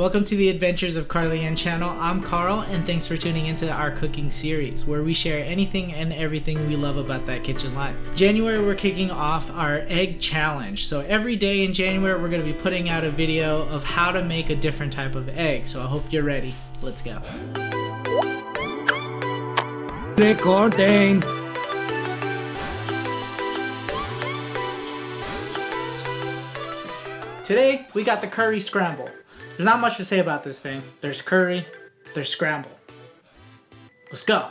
Welcome to the Adventures of Carlienne channel. I'm Carl, and thanks for tuning into our cooking series, where we share anything and everything we love about that kitchen life. January, we're kicking off our egg challenge. So every day in January, we're going to be putting out a video of how to make a different type of egg. So I hope you're ready. Let's go. Recording. Today, we got the curry scramble. There's not much to say about this thing. There's curry, there's scramble. Let's go.